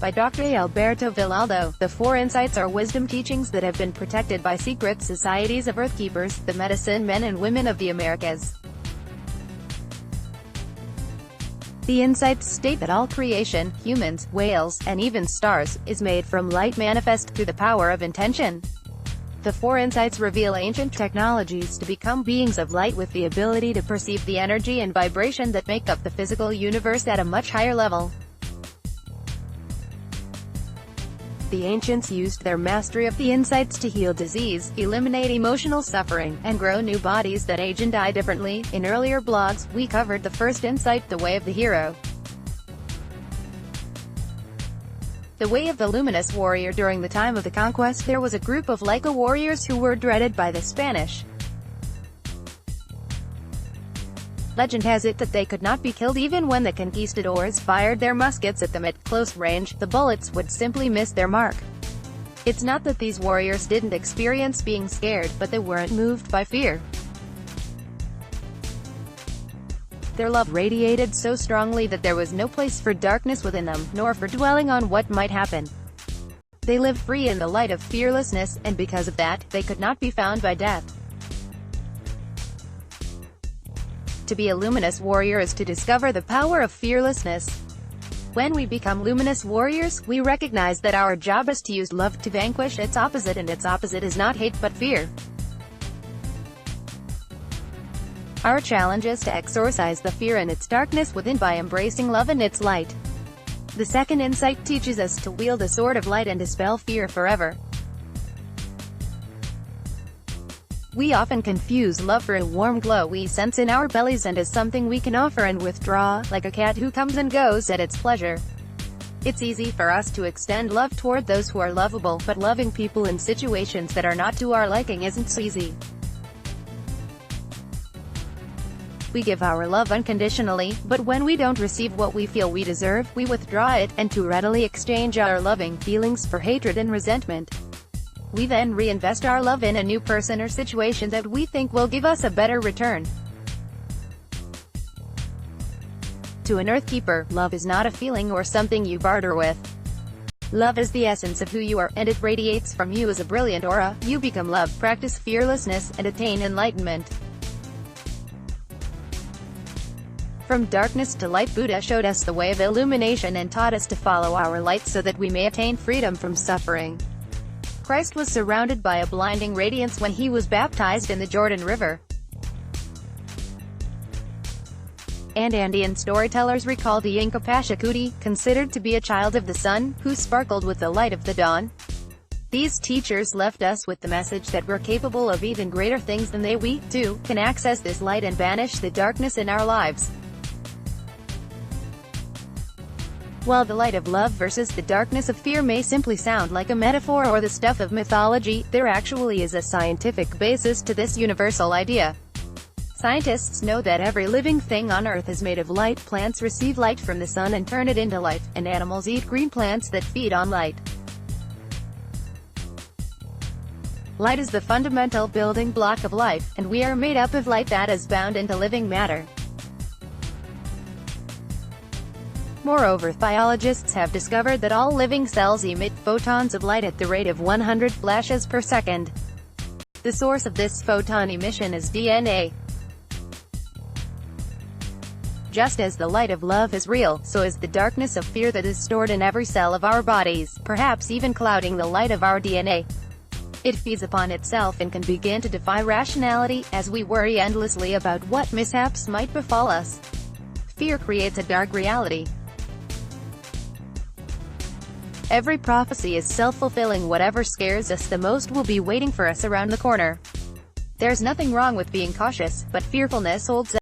by Dr. Alberto Villoldo. The 4 insights are wisdom teachings that have been protected by secret societies of earthkeepers, the medicine men and women of the Americas. The insights state that all creation, humans, whales, and even stars, is made from light manifest through the power of intention. The 4 insights reveal ancient technologies to become beings of light with the ability to perceive the energy and vibration that make up the physical universe at a much higher level. The ancients used their mastery of the insights to heal disease, eliminate emotional suffering, and grow new bodies that age and die differently. In earlier blogs, we covered the first insight, the way of the hero. The way of the luminous warrior. During the time of the conquest, there was a group of Laika warriors who were dreaded by the Spanish. Legend has it that they could not be killed even when the conquistadors fired their muskets at them at close range. The bullets would simply miss their mark. It's not that these warriors didn't experience being scared, but they weren't moved by fear. Their love radiated so strongly that there was no place for darkness within them, nor for dwelling on what might happen. They lived free in the light of fearlessness, and because of that, they could not be found by death. To be a luminous warrior is to discover the power of fearlessness. When we become luminous warriors, we recognize that our job is to use love to vanquish its opposite, and its opposite is not hate but fear. Our challenge is to exorcise the fear and its darkness within by embracing love and its light. The second insight teaches us to wield a sword of light and dispel fear forever. We often confuse love for a warm glow we sense in our bellies and as something we can offer and withdraw, like a cat who comes and goes at its pleasure. It's easy for us to extend love toward those who are lovable, but loving people in situations that are not to our liking isn't so easy. We give our love unconditionally, but when we don't receive what we feel we deserve, we withdraw it, and too readily exchange our loving feelings for hatred and resentment. We then reinvest our love in a new person or situation that we think will give us a better return. To an earthkeeper, love is not a feeling or something you barter with. Love is the essence of who you are, and it radiates from you as a brilliant aura. You become love, practice fearlessness, and attain enlightenment. From darkness to light, Buddha showed us the way of illumination and taught us to follow our light so that we may attain freedom from suffering. Christ was surrounded by a blinding radiance when he was baptized in the Jordan River. And Andean storytellers recall the Inca Pachacuti, considered to be a child of the sun, who sparkled with the light of the dawn. These teachers left us with the message that we're capable of even greater things than they. We, too, can access this light and banish the darkness in our lives. While the light of love versus the darkness of fear may simply sound like a metaphor or the stuff of mythology, there actually is a scientific basis to this universal idea. Scientists know that every living thing on Earth is made of light. Plants receive light from the sun and turn it into life, and animals eat green plants that feed on light. Light is the fundamental building block of life, and we are made up of light that is bound into living matter. Moreover, biologists have discovered that all living cells emit photons of light at the rate of 100 flashes per second. The source of this photon emission is DNA. Just as the light of love is real, so is the darkness of fear that is stored in every cell of our bodies, perhaps even clouding the light of our DNA. It feeds upon itself and can begin to defy rationality, as we worry endlessly about what mishaps might befall us. Fear creates a dark reality. Every prophecy is self-fulfilling. Whatever scares us the most will be waiting for us around the corner. There's nothing wrong with being cautious, but fearfulness holds